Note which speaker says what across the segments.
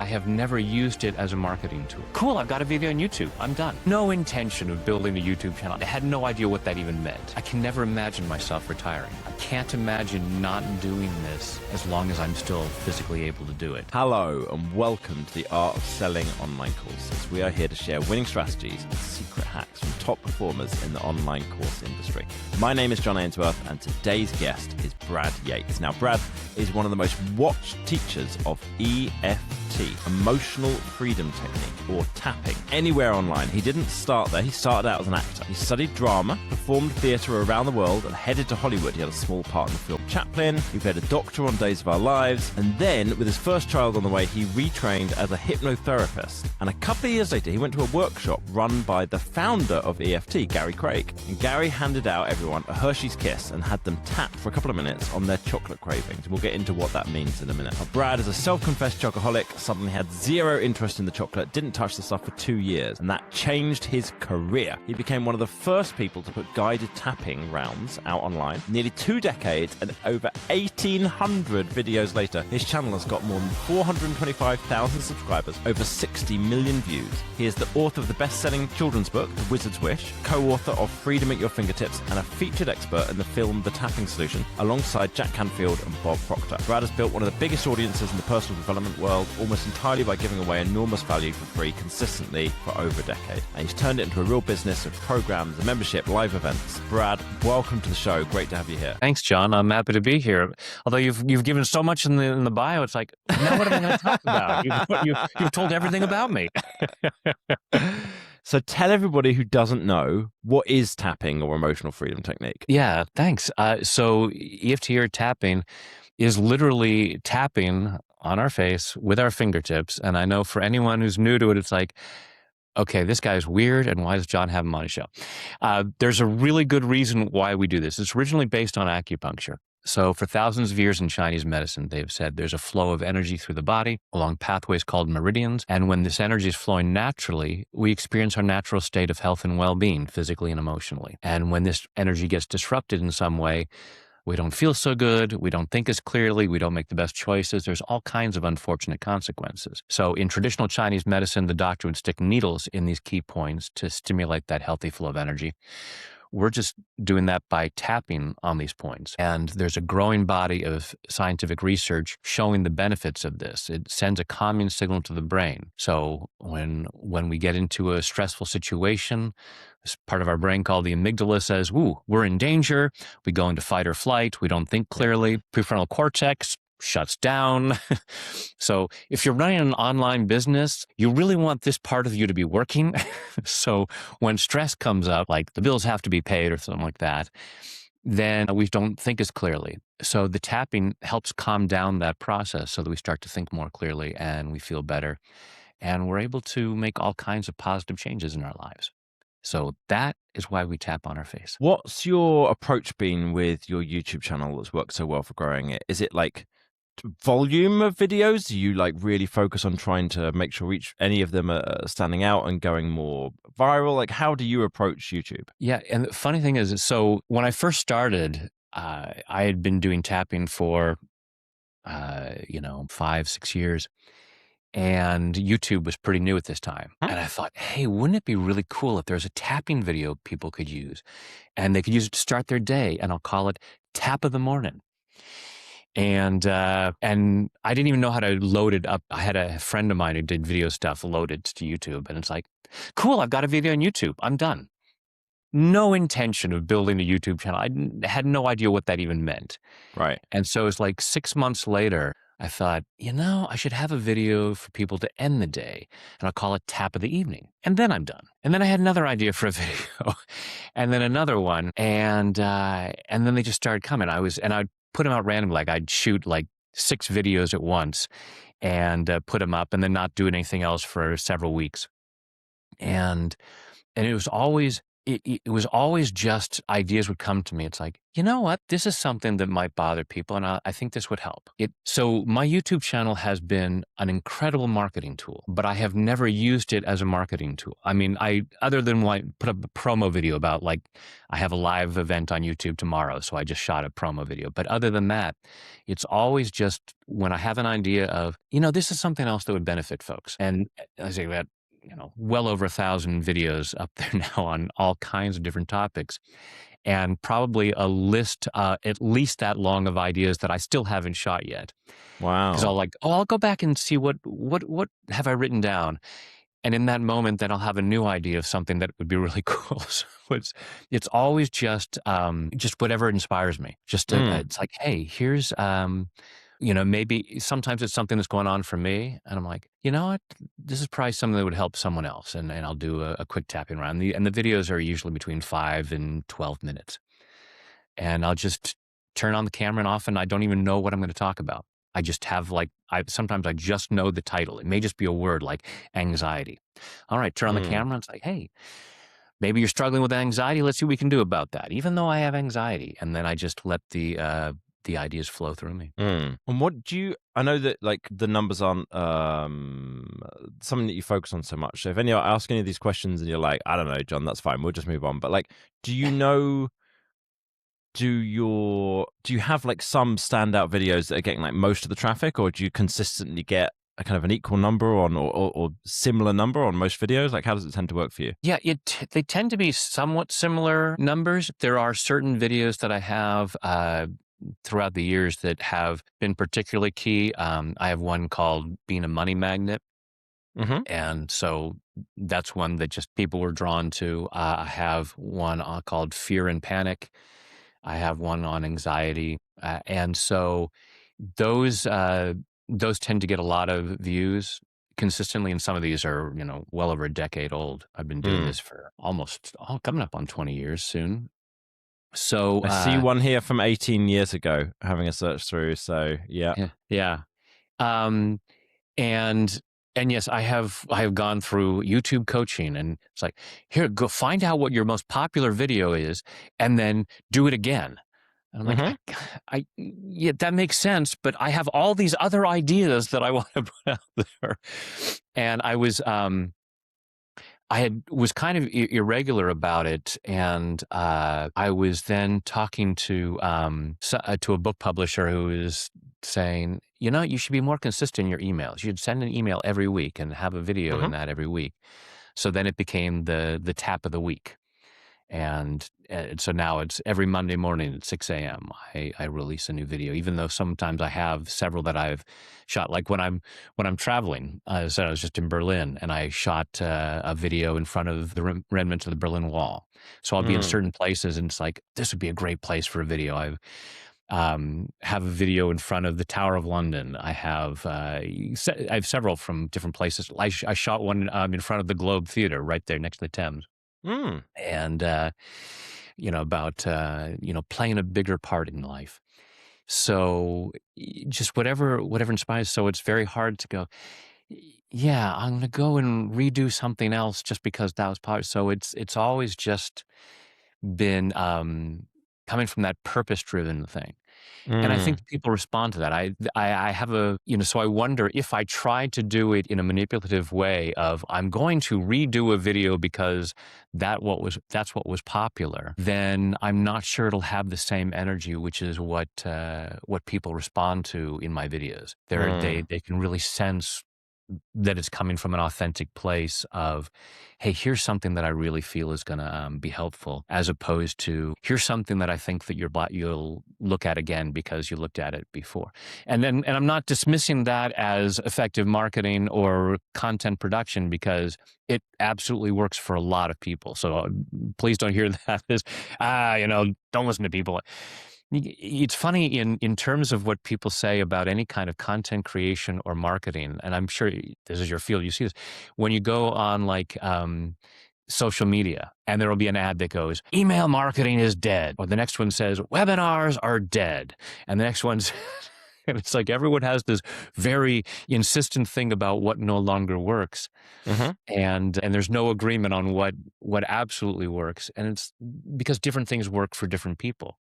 Speaker 1: have never used it as a marketing tool. Cool, I've got a video on YouTube. I'm done. No intention of building a YouTube channel. I had no idea what that even meant. I can never imagine myself retiring. I can't imagine not doing this as long as I'm still physically able to do it.
Speaker 2: Hello and welcome to the Art of Selling Online Courses. We are here to share winning strategies and secret hacks from top performers in the online course industry. My name is John Ainsworth and today's guest is Brad Yates. Now, Brad is one of the most watched teachers of EFT, Emotional Freedom Technique, or tapping, anywhere online. He didn't start there. He started out as an actor. He studied drama, performed theatre around the world, and headed to Hollywood. He had a small part in the film Chaplin. He played a doctor on Days of Our Lives. And then, with his first child on the way, he retrained as a hypnotherapist. And a couple of years later, he went to a workshop run by the founder of EFT, Gary Craig. And Gary handed out everyone a Hershey's Kiss and had them tap for a couple of minutes on their chocolate cravings. We'll get into what that means in a minute. Now, Brad is a self-confessed chocoholic, suddenly had zero interest in the chocolate, didn't touch the stuff for 2 years, and that changed his career. He became one of the first people to put guided tapping rounds out online. Nearly 2 decades and over 1,800 videos later, his channel has got more than 425,000 subscribers, over 60 million views. He is the author of the best-selling children's book, The Wizard's Wish, co-author of Freedom at Your Fingertips, and a featured expert in the film The Tapping Solution, alongside Jack Canfield and Bob Proctor. Brad has built one of the biggest audiences in the personal development world, almost entirely by giving away enormous value for free consistently for over a decade. And he's turned it into a real business of programs, membership, live events. Brad, welcome to the show. Great to have you here.
Speaker 1: Thanks, John. I'm happy to be here. Although you've given so much in the bio, it's like, now what am I going to talk about? You've told everything about me.
Speaker 2: So tell everybody who doesn't know, what is tapping or emotional freedom technique?
Speaker 1: Yeah, thanks. So EFT or tapping is literally tapping on our face with our fingertips. And I know for anyone who's new to it, it's like, okay, this guy's weird, and why does John have him on his show? There's a really good reason why we do this. It's originally based on acupuncture. So for thousands of years in Chinese medicine, they've said there's a flow of energy through the body along pathways called meridians. And when this energy is flowing naturally, we experience our natural state of health and well-being, physically and emotionally. And when this energy gets disrupted in some way, we don't feel so good, we don't think as clearly, we don't make the best choices. There's all kinds of unfortunate consequences. So in traditional Chinese medicine, the doctor would stick needles in these key points to stimulate that healthy flow of energy. We're just doing that by tapping on these points. And there's a growing body of scientific research showing the benefits of this. It sends a calming signal to the brain. So when we get into a stressful situation, this part of our brain called the amygdala says, ooh, we're in danger. We go into fight or flight. We don't think clearly. Prefrontal cortex shuts down. So if you're running an online business, you really want this part of you to be working. So when stress comes up, like the bills have to be paid or something like that, then we don't think as clearly. So the tapping helps calm down that process so that we start to think more clearly and we feel better. And we're able to make all kinds of positive changes in our lives. So that is why we tap on our face.
Speaker 2: What's your approach been with your YouTube channel that's worked so well for growing it? Is it like volume of videos? Do you like really focus on trying to make sure any of them are standing out and going more viral? Like, how do you approach YouTube?
Speaker 1: Yeah, and the funny thing is, so when I first started, I had been doing tapping for 5-6 years, and YouTube was pretty new at this time. And I thought, hey, wouldn't it be really cool if there's a tapping video people could use, and they could use it to start their day, and I'll call it Tap of the Morning. And I didn't even know how to load it up. I had a friend of mine who did video stuff loaded to YouTube, and it's like, cool, I've got a video on YouTube. I'm done. No intention of building a YouTube channel. I had no idea what that even meant.
Speaker 2: Right.
Speaker 1: And so it's like 6 months later, I thought, I should have a video for people to end the day, and I'll call it Tap of the Evening. And then I'm done. And then I had another idea for a video, and then another one, and then they just started coming. I'd put them out randomly. Like I'd shoot like 6 videos at once and put them up and then not do anything else for several weeks. And it was always it was always just ideas would come to me. It's like, you know what? This is something that might bother people, and I think this would help. So my YouTube channel has been an incredible marketing tool, but I have never used it as a marketing tool. I mean, other than like put up a promo video about like I have a live event on YouTube tomorrow, so I just shot a promo video. But other than that, it's always just when I have an idea of, this is something else that would benefit folks. And I say that, well over 1,000 videos up there now on all kinds of different topics, and probably a list at least that long of ideas that I still haven't shot yet. Because
Speaker 2: Wow.
Speaker 1: I'll go back and see what have I written down, and in that moment, then I'll have a new idea of something that would be really cool. So it's always just whatever inspires me. It's like, hey, here's maybe sometimes it's something that's going on for me, and I'm like, you know what, this is probably something that would help someone else, and I'll do a quick tapping around. And the videos are usually between 5 and 12 minutes, and I'll just turn on the camera and off, and I don't even know what I'm going to talk about. I just have sometimes I just know the title. It may just be a word like anxiety. All right, turn on the camera. And it's like, hey, maybe you're struggling with anxiety. Let's see what we can do about that. Even though I have anxiety, and then I just let the ideas flow through me.
Speaker 2: And I know that like the numbers aren't something that you focus on so much. So if I ask any of these questions and you're like, I don't know, John, that's fine, we'll just move on. But like, do you know, do you have like some standout videos that are getting like most of the traffic, or do you consistently get a kind of an equal number on or similar number on most videos? Like, how does it tend to work for you?
Speaker 1: Yeah, they tend to be somewhat similar numbers. There are certain videos that I have throughout the years that have been particularly key. I have one called Being a Money Magnet.
Speaker 2: Mm-hmm.
Speaker 1: And so that's one that just people were drawn to. I have one called Fear and Panic. I have one on anxiety. And so those tend to get a lot of views consistently. And some of these are, well over a decade old. I've been doing this for almost coming up on 20 years soon. So
Speaker 2: I see one here from 18 years ago, having a search through. So yeah.
Speaker 1: Yeah. And yes, I have gone through YouTube coaching, and it's like, here, go find out what your most popular video is, and then do it again. And I'm like, yeah, that makes sense, but I have all these other ideas that I want to put out there. And I was kind of irregular about it, and I was then talking to a book publisher who was saying, you should be more consistent in your emails. You should send an email every week and have a video in that every week. So then it became the tap of the week. And so now it's every Monday morning at 6 a.m. I release a new video, even though sometimes I have several that I've shot. Like when I'm traveling, I said I was just in Berlin, and I shot a video in front of the remnants of the Berlin Wall. So I'll be in certain places, and it's like, this would be a great place for a video. I have a video in front of the Tower of London. I have several from different places. I shot one in front of the Globe Theatre right there next to the Thames. And about playing a bigger part in life. So just whatever inspires. So it's very hard to go, yeah, I'm gonna go and redo something else just because that was part. So it's always just been coming from that purpose-driven thing. And I think people respond to that. I have so I wonder if I tried to do it in a manipulative way of, I'm going to redo a video because that's what was popular, then I'm not sure it'll have the same energy, which is what people respond to in my videos. They can really sense that it's coming from an authentic place of, hey, here's something that I really feel is going to be helpful, as opposed to, here's something that I think that you'll look at again because you looked at it before. And I'm not dismissing that as effective marketing or content production, because it absolutely works for a lot of people. So please don't hear that as, don't listen to people. It's funny in terms of what people say about any kind of content creation or marketing, and I'm sure this is your field, you see this, when you go on like social media, and there will be an ad that goes, email marketing is dead, or the next one says, webinars are dead, and the next one's And it's like everyone has this very insistent thing about what no longer works,
Speaker 2: Hmm.
Speaker 1: and there's no agreement on what absolutely works, and it's because different things work for different people.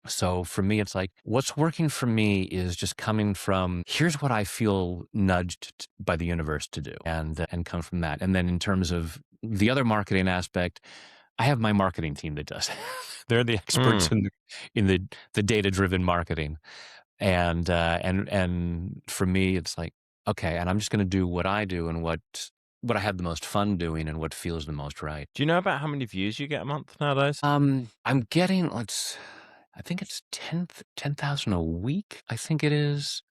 Speaker 1: So for me, it's like what's working for me is just coming from here's what I feel nudged by the universe to do, and come from that. And then in terms of the other marketing aspect, I have my marketing team that does. They're the experts
Speaker 2: Mm.
Speaker 1: in the data driven marketing, and for me, it's like okay, and I'm just going to do what I do and what I have the most fun doing and what feels the most right.
Speaker 2: Do you know about how many views you get a month nowadays?
Speaker 1: I'm getting I think it's 10,000 a week. I think it is.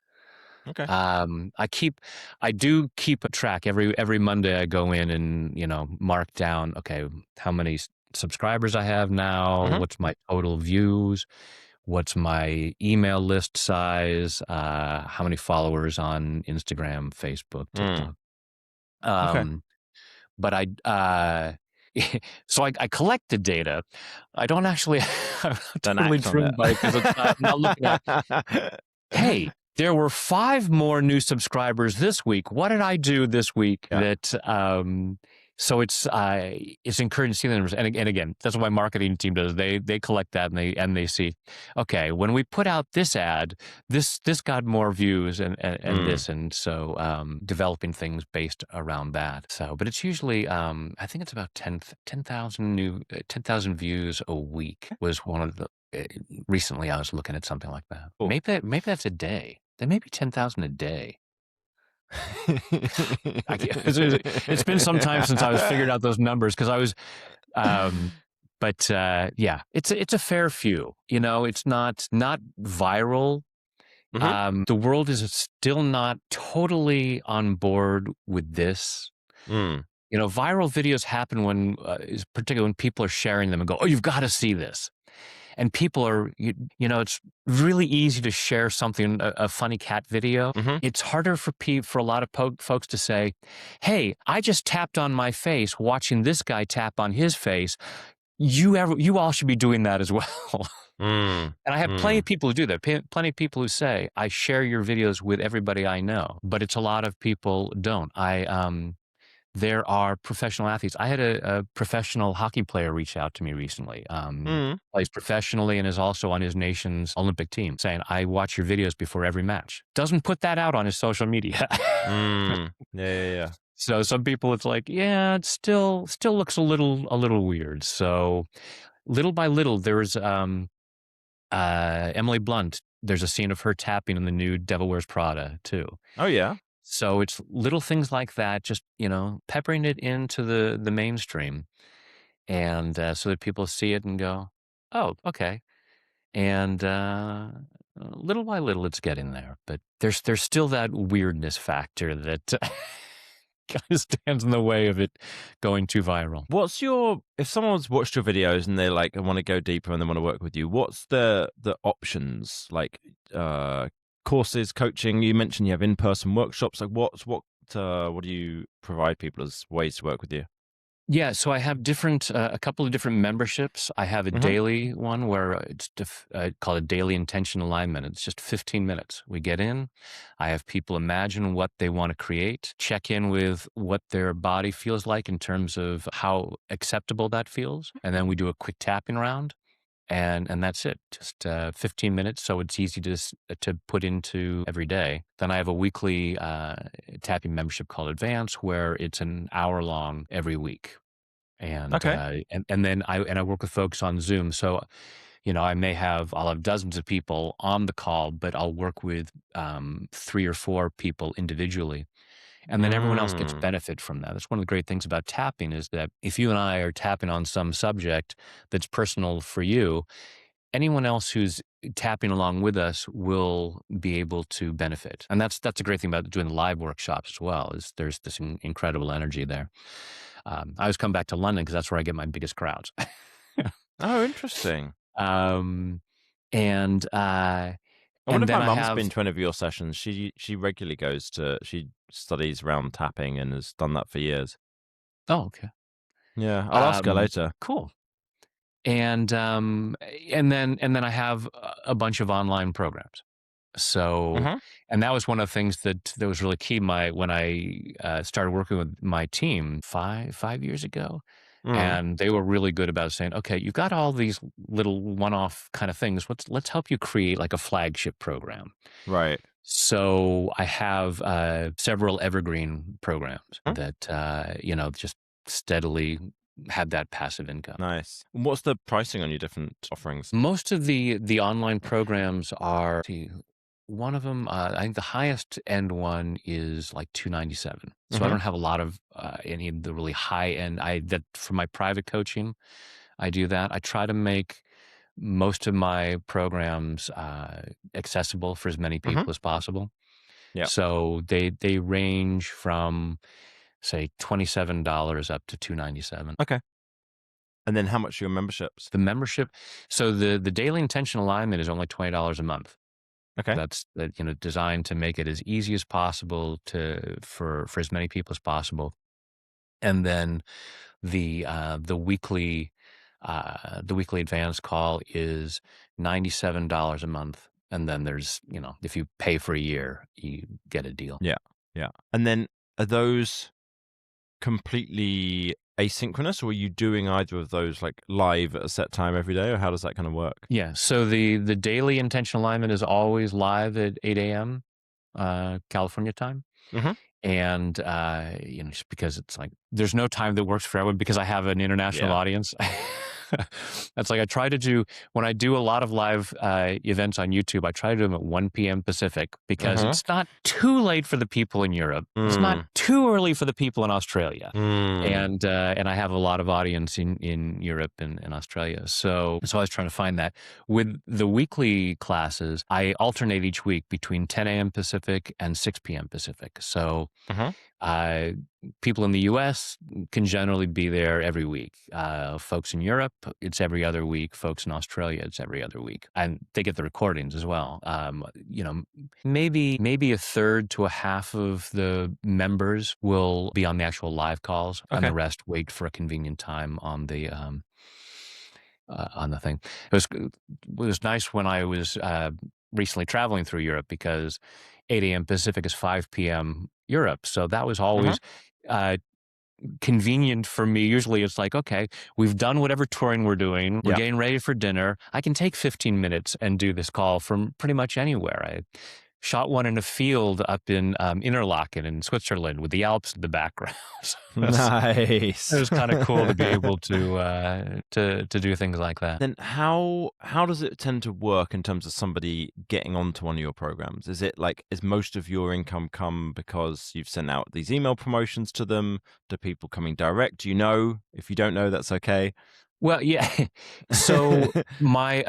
Speaker 2: Okay.
Speaker 1: Um, I keep, I do keep a track every Monday. I go in and mark down. Okay, how many subscribers I have now?
Speaker 2: Hmm.
Speaker 1: What's my total views? What's my email list size? How many followers on Instagram, Facebook,
Speaker 2: Mm.
Speaker 1: TikTok?
Speaker 2: Okay.
Speaker 1: Um, but so I collect the data. I don't actually, I'm not
Speaker 2: Don't
Speaker 1: totally
Speaker 2: act on
Speaker 1: driven by it because I'm not looking at,
Speaker 2: it.
Speaker 1: hey, there were 5 more new subscribers this week. What did I do this week
Speaker 2: Yeah.
Speaker 1: that, so it's encouraging to see the numbers. And again, that's what my marketing team does. They collect that and they see, okay, when we put out this ad, this got more views and
Speaker 2: Mm.
Speaker 1: this. And so, developing things based around that. So, but it's usually, I think it's about 10,000 views a week was one of the, uh, recently I was looking at something like that.
Speaker 2: Cool.
Speaker 1: Maybe that's a day. That may be 10,000 a day. It's been some time since I was figured out those numbers because I was, um, but yeah, it's a fair few. It's not viral.
Speaker 2: Hmm.
Speaker 1: The world is still not totally on board with this.
Speaker 2: Mm.
Speaker 1: Viral videos happen particularly when people are sharing them and go, "Oh, you've got to see this." And people it's really easy to share something, a funny cat video.
Speaker 2: Hmm.
Speaker 1: It's harder for a lot of folks to say, "Hey, I just tapped on my face watching this guy tap on his face. You all should be doing that as well."
Speaker 2: Mm.
Speaker 1: And I have plenty of
Speaker 2: Mm.
Speaker 1: people who do that. Plenty of people who say, "I share your videos with everybody I know," but it's a lot of people don't. There are professional athletes. I had a professional hockey player reach out to me recently.
Speaker 2: Mm.
Speaker 1: Plays professionally and is also on his nation's Olympic team, saying, "I watch your videos before every match." Doesn't put that out on his social media.
Speaker 2: Mm. Yeah, yeah, yeah.
Speaker 1: So some people, it's like, yeah, it still looks a little weird. So little by little, there was Emily Blunt. There's a scene of her tapping in the new Devil Wears Prada too.
Speaker 2: Oh, yeah.
Speaker 1: So it's little things like that, just peppering it into the mainstream, and so that people see it and go, "Oh, okay." And little by little, it's getting there, but there's still that weirdness factor that kind of stands in the way of it going too viral.
Speaker 2: If someone's watched your videos and they're like, I want to go deeper and they want to work with you, what's the options? Like, courses, coaching, you mentioned you have in-person workshops. Like what do you provide people as ways to work with you?
Speaker 1: Yeah, so I have a couple of different memberships. I have a
Speaker 2: Hmm.
Speaker 1: daily one where it's called a daily intention alignment. It's just 15 minutes. We get in. I have people imagine what they want to create, check in with what their body feels like in terms of how acceptable that feels, and then we do a quick tapping round, and that's it. Just 15 minutes, so it's easy to put into every day. Then I have a weekly tapping membership called Advance, where it's an hour long every week, and
Speaker 2: Okay.
Speaker 1: and then I work with folks on Zoom. So I'll have dozens of people on the call, but I'll work with 3 or 4 people individually, and then everyone else gets
Speaker 2: Mm.
Speaker 1: benefit from that. That's one of the great things about tapping is that if you and I are tapping on some subject that's personal for you, anyone else who's tapping along with us will be able to benefit. And that's a great thing about doing the live workshops as well, is there's this incredible energy there. I always come back to London because that's where I get my biggest crowds.
Speaker 2: Oh, interesting.
Speaker 1: um, and uh,
Speaker 2: I wonder
Speaker 1: and
Speaker 2: if my
Speaker 1: then I
Speaker 2: mum's been
Speaker 1: have
Speaker 2: to any of your sessions. She regularly she studies around tapping and has done that for years.
Speaker 1: oh, okay.
Speaker 2: Yeah, I'll ask her later.
Speaker 1: Cool. And um, and then I have a bunch of online programs. So,
Speaker 2: Mhm.
Speaker 1: and that was one of the things that was really key. When I started working with my team five years ago,
Speaker 2: Mm.
Speaker 1: and they were really good about saying, "Okay, you've got all these little one-off kind of things. Let's help you create like a flagship program."
Speaker 2: Right.
Speaker 1: So I have several evergreen programs
Speaker 2: Mm.
Speaker 1: that just steadily have that passive income.
Speaker 2: Nice. And what's the pricing on your different offerings?
Speaker 1: Most of the online programs are, see, one of them, I think the highest end one is like 297. So I
Speaker 2: Mhm.
Speaker 1: don't have a lot of any of the really high end. I that for my private coaching, I do that. I try to make most of my programs accessible for as many
Speaker 2: Mhm.
Speaker 1: people as possible.
Speaker 2: Yeah.
Speaker 1: So they range from say $27 up to 297.
Speaker 2: Okay. And then how much are your memberships?
Speaker 1: The membership, so the daily intention alignment is only $20 a month.
Speaker 2: Okay.
Speaker 1: That's designed to make it as easy as possible for as many people as possible. And then the weekly advance call is $97 a month. And then there's, if you pay for a year, you get a deal.
Speaker 2: Yeah. Yeah. And then are those completely asynchronous, or are you doing either of those like live at a set time every day, or how does that kind of work?
Speaker 1: Yeah. So the daily intention alignment is always live at 8 a.m. California time.
Speaker 2: Mhm.
Speaker 1: And, just because it's like, there's no time that works for everyone because I have an international
Speaker 2: Yeah.
Speaker 1: audience. That's like I try to do when I do a lot of live events on YouTube. I try to do them at 1 p.m. Pacific because
Speaker 2: Mhm.
Speaker 1: it's not too late for the people in Europe. It's not
Speaker 2: Mm.
Speaker 1: too early for the people in Australia,
Speaker 2: Mm.
Speaker 1: and I have a lot of audience in Europe and Australia. So I was trying to find that with the weekly classes. I alternate each week between 10 a.m. Pacific and 6 p.m. Pacific. So
Speaker 2: Mhm.
Speaker 1: uh, people in the U.S. can generally be there every week. Folks in Europe, it's every other week. Folks in Australia, it's every other week, and they get the recordings as well. Maybe a third to a half of the members will be on the actual live calls, and the
Speaker 2: Okay.
Speaker 1: rest wait for a convenient time on the thing. It was nice when I was recently traveling through Europe because 8 a.m. Pacific is 5 p.m. Europe. So that was
Speaker 2: Mhm.
Speaker 1: always uh, convenient for me. Usually it's like, okay, we've done whatever touring we're doing. We're
Speaker 2: Yeah.
Speaker 1: getting ready for dinner. I can take 15 minutes and do this call from pretty much anywhere. I shot one in a field up in Interlaken in Switzerland with the Alps in the background. So it
Speaker 2: Nice.
Speaker 1: was kind of cool to be able to do things like that.
Speaker 2: Then how does it tend to work in terms of somebody getting onto one of your programs? Is it like, is most of your income come because you've sent out these email promotions to them? Do people coming direct? Do you know? If you don't know, that's okay.
Speaker 1: Well, yeah. So my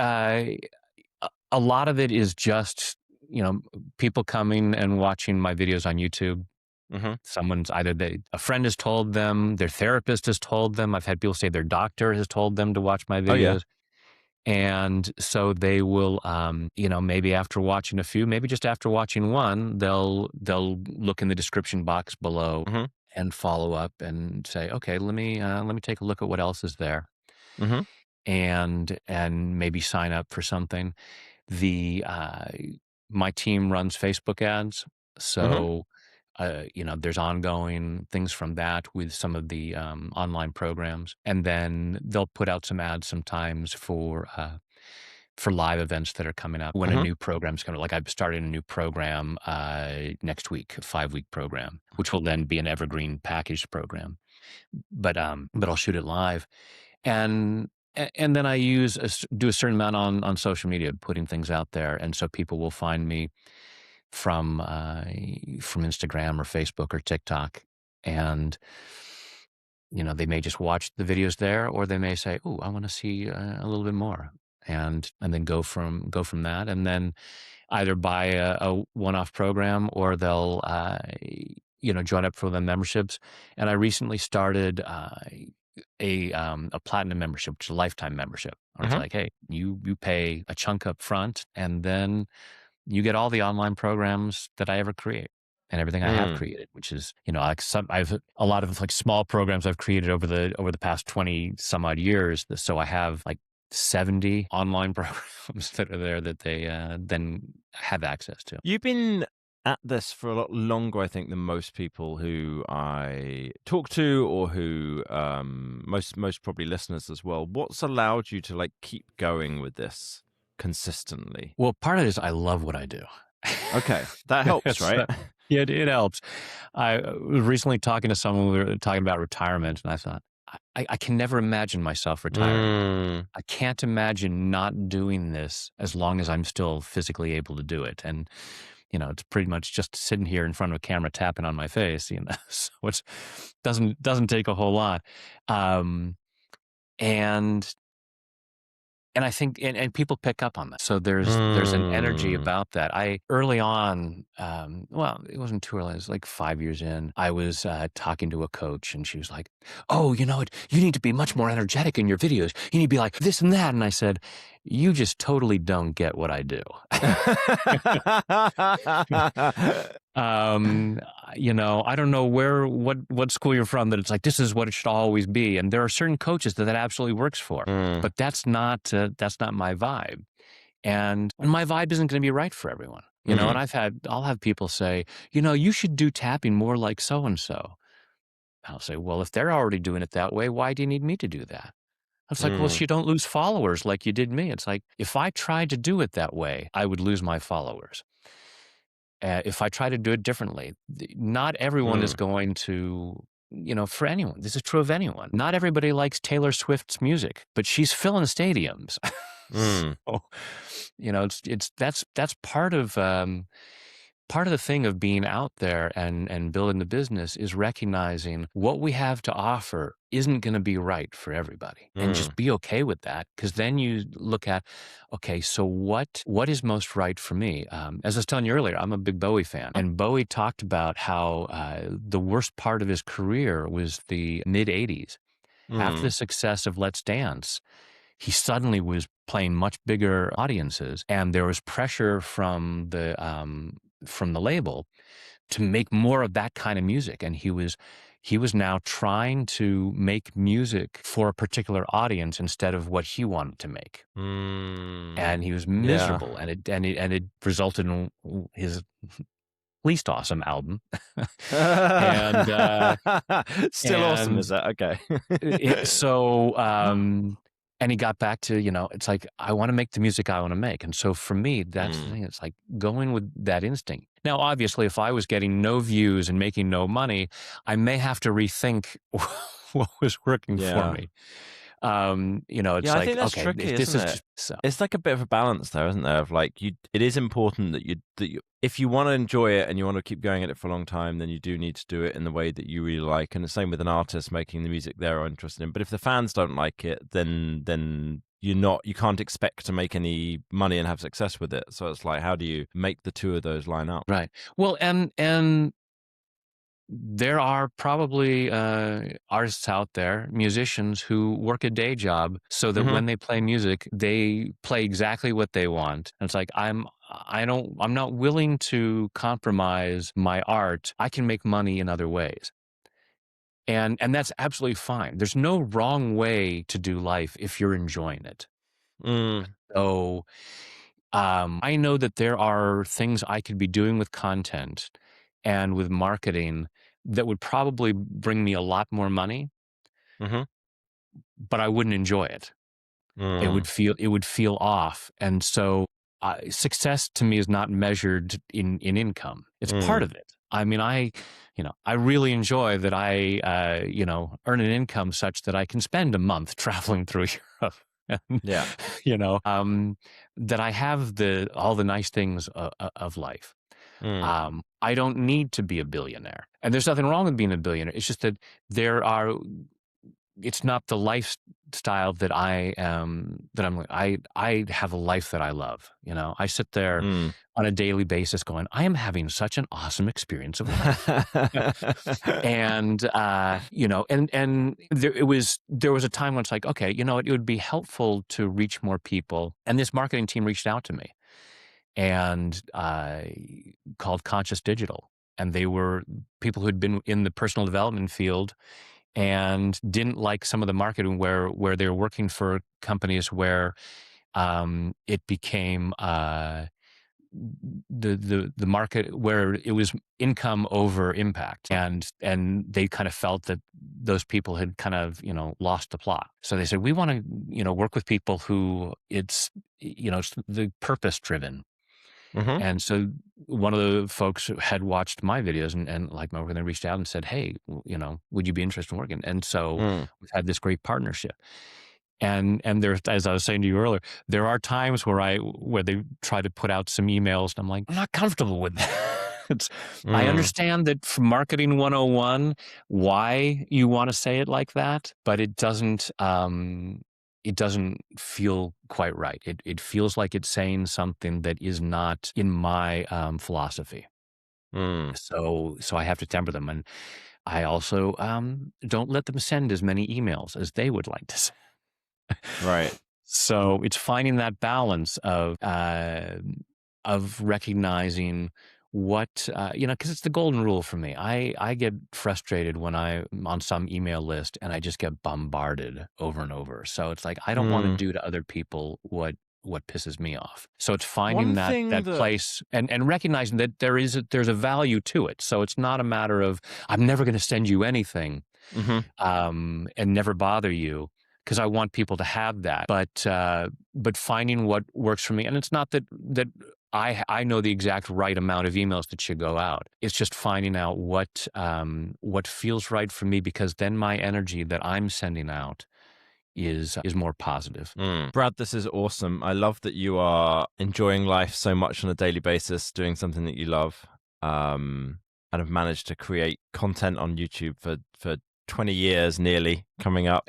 Speaker 1: a lot of it is just, people coming and watching my videos on YouTube.
Speaker 2: Mhm.
Speaker 1: Someone's either a friend has told them, their therapist has told them. I've had people say their doctor has told them to watch my
Speaker 2: Oh, yeah.
Speaker 1: videos. And so they will, maybe after watching a few, maybe just after watching one, they'll look in the description box below
Speaker 2: Mhm.
Speaker 1: and follow up and say, okay, let me take a look at what else is there,
Speaker 2: Mhm.
Speaker 1: and maybe sign up for something. The My team runs Facebook ads,
Speaker 2: Mhm.
Speaker 1: so there's ongoing things from that with some of the online programs, and then they'll put out some ads sometimes for live events that are coming up when a
Speaker 2: Mhm.
Speaker 1: new program's coming. Like I've started a new program next week, a 5-week program, which will then be an evergreen packaged program. But I'll shoot it live, and and then I do a certain amount on social media, putting things out there, and so people will find me from Instagram or Facebook or TikTok, and they may just watch the videos there, or they may say, "Oh, I want to see a little bit more," and then go from that, and then either buy a one-off program, or they'll join up for the memberships. And I recently started a platinum membership, which is a lifetime membership. And it's
Speaker 2: Mhm.
Speaker 1: like, hey, you pay a chunk up front, and then you get all the online programs that I ever create and everything I have
Speaker 2: Mm.
Speaker 1: created, which is, like I've a lot of like small programs I've created over the past 20 some odd years. So I have like 70 online programs that are there that they then have access to.
Speaker 2: You've been at this for a lot longer, I think, than most people who I talk to, or who most probably listeners as well. What's allowed you to like keep going with this consistently?
Speaker 1: Well, part of it is I love what I do.
Speaker 2: Okay, that helps,
Speaker 1: It's,
Speaker 2: right?
Speaker 1: it helps. I was recently talking to someone, we were talking about retirement, and I thought, I can never imagine myself retiring.
Speaker 2: Mm,
Speaker 1: I can't imagine not doing this as long as I'm still physically able to do it. And, it's pretty much just sitting here in front of a camera tapping on my face, so it doesn't take a whole lot. Um, and And I think, and people pick up on that. So there's an energy
Speaker 2: mm.
Speaker 1: about that. I early on, well, it wasn't too early. It was like 5 years in. I was talking to a coach, and she was like, "Oh, you need to be much more energetic in your videos. You need to be like this and that." And I said, "You just totally don't get what I do." um I don't know what school you're from, that it's like this is what it should always be, and there are certain coaches that absolutely works for,
Speaker 2: Mm,
Speaker 1: but that's not my vibe, and my vibe isn't going to be right for everyone. And
Speaker 2: mm,
Speaker 1: I'll have people say, you should do tapping more like so and so. I'll say, well, if they're already doing it that way, why do you need me to do that? It's like, well, so
Speaker 2: mm,
Speaker 1: you don't lose followers like you did me. It's like, if I tried to do it that way, I would lose my followers. If I try to do it differently, not everyone is
Speaker 2: mm,
Speaker 1: going to, for anyone. This is true of anyone. Not everybody likes Taylor Swift's music, but she's filling stadiums.
Speaker 2: mm,
Speaker 1: So, that's part of the thing of being out there and building the business, is recognizing what we have to offer isn't going to be right for everybody, and
Speaker 2: mm,
Speaker 1: just be okay with that. Because then you look at, okay, so what is most right for me? As I was telling you earlier, I'm a big Bowie fan, and Bowie talked about how the worst part of his career was the mid 80s. After the
Speaker 2: mm,
Speaker 1: success of Let's Dance, he suddenly was playing much bigger audiences, and there was pressure from the label to make more of that kind of music. And he was now trying to make music for a particular audience instead of what he wanted to make.
Speaker 2: mm.
Speaker 1: And he was
Speaker 2: Yeah.
Speaker 1: miserable, and it resulted in his least awesome album. and
Speaker 2: Still awesome,
Speaker 1: and
Speaker 2: is that? Okay.
Speaker 1: so and he got back to, it's like, I want to make the music I want to make. And so for me, that's the
Speaker 2: Mm,
Speaker 1: thing. It's like going with that instinct. Now, obviously, if I was getting no views and making no money, I may have to rethink what was working for
Speaker 2: yeah.
Speaker 1: me.
Speaker 2: Yeah,
Speaker 1: It's
Speaker 2: I
Speaker 1: like,
Speaker 2: think that's
Speaker 1: okay,
Speaker 2: tricky,
Speaker 1: if this
Speaker 2: isn't
Speaker 1: is
Speaker 2: it?
Speaker 1: just so.
Speaker 2: It's like a bit of a balance there, isn't there? Of like, it is important that you if you want to enjoy it and you want to keep going at it for a long time, then you do need to do it in the way that you really like. And the same with an artist making the music they're interested in. But if the fans don't like it, then you can't expect to make any money and have success with it. So it's like, how do you make the two of those line up?
Speaker 1: Right. Well, and there are probably artists out there, musicians, who work a day job so that
Speaker 2: Hmm.
Speaker 1: when they play music, they play exactly what they want. And it's like, I'm not willing to compromise my art. I can make money in other ways. And that's absolutely fine. There's no wrong way to do life if you're enjoying it.
Speaker 2: Mm,
Speaker 1: So I know that there are things I could be doing with content and with marketing that would probably bring me a lot more money,
Speaker 2: hmm,
Speaker 1: but I wouldn't enjoy it.
Speaker 2: mm,
Speaker 1: It would feel off. And so success to me is not measured in income. It's part
Speaker 2: mm.
Speaker 1: of it. I mean, I really enjoy that I, earn an income such that I can spend a month traveling through Europe. And,
Speaker 2: Yeah.
Speaker 1: that I have all the nice things of life.
Speaker 2: Mm,
Speaker 1: I don't need to be a billionaire, and there's nothing wrong with being a billionaire. It's just that there are. It's not the lifestyle that I am. That I'm. I have a life that I love. I sit there
Speaker 2: mm.
Speaker 1: on a daily basis, going, I am having such an awesome experience of life. And and there was a time when it's like, okay, it would be helpful to reach more people, and this marketing team reached out to me, and called Conscious Digital, and they were people who'd been in the personal development field and didn't like some of the marketing where they were working for companies where it became the market where it was income over impact, and they kind of felt that those people had kind of lost the plot. So they said, we want to work with people who it's it's the purpose driven.
Speaker 2: Mm-hmm.
Speaker 1: And so one of the folks had watched my videos and like my work, and they reached out and said, hey, would you be interested in working? And so
Speaker 2: Mm.
Speaker 1: we've had this great partnership. And there's, as I was saying to you earlier, there are times where they try to put out some emails, and I'm like, I'm not comfortable with that. I
Speaker 2: Mm.
Speaker 1: understand that from marketing 101, why you want to say it like that, but it doesn't feel quite right. It feels like it's saying something that is not in my philosophy.
Speaker 2: Mm.
Speaker 1: So I have to temper them, and I also don't let them send as many emails as they would like to send.
Speaker 2: Right.
Speaker 1: So it's finding that balance of recognizing what because it's the golden rule for me. I get frustrated when I'm on some email list and I just get bombarded over and over. So it's like I don't want to
Speaker 2: Mm.
Speaker 1: do to other people what pisses me off. So it's finding
Speaker 2: One
Speaker 1: that
Speaker 2: thing that
Speaker 1: place and recognizing that there's a value to it. So it's not a matter of I'm never going to send you anything
Speaker 2: Mhm.
Speaker 1: and never bother you, because I want people to have that. But finding what works for me, and it's not that I know the exact right amount of emails that should go out. It's just finding out what feels right for me, because then my energy that I'm sending out is more positive.
Speaker 2: Mm. Brad, this is awesome. I love that you are enjoying life so much on a daily basis, doing something that you love, and have managed to create content on YouTube for 20 years nearly coming up.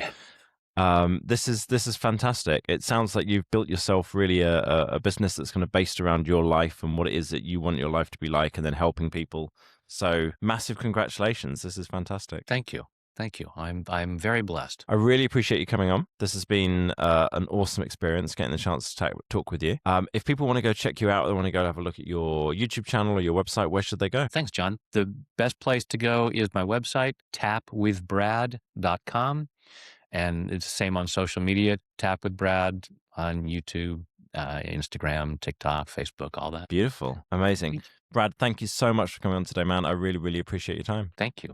Speaker 2: This is fantastic. It sounds like you've built yourself really a business that's kind of based around your life and what it is that you want your life to be like, and then helping people. So massive congratulations. This is fantastic.
Speaker 1: Thank you. Thank you. I'm very blessed.
Speaker 2: I really appreciate you coming on. This has been an awesome experience getting the chance to talk with you. If people want to go check you out, they want to go have a look at your YouTube channel or your website, where should they go?
Speaker 1: Thanks, John. The best place to go is my website, tapwithbrad.com. And it's the same on social media, Tap with Brad on YouTube, Instagram, TikTok, Facebook, all that.
Speaker 2: Beautiful. Amazing. Brad, thank you so much for coming on today, man. I really, really appreciate your time.
Speaker 1: Thank you.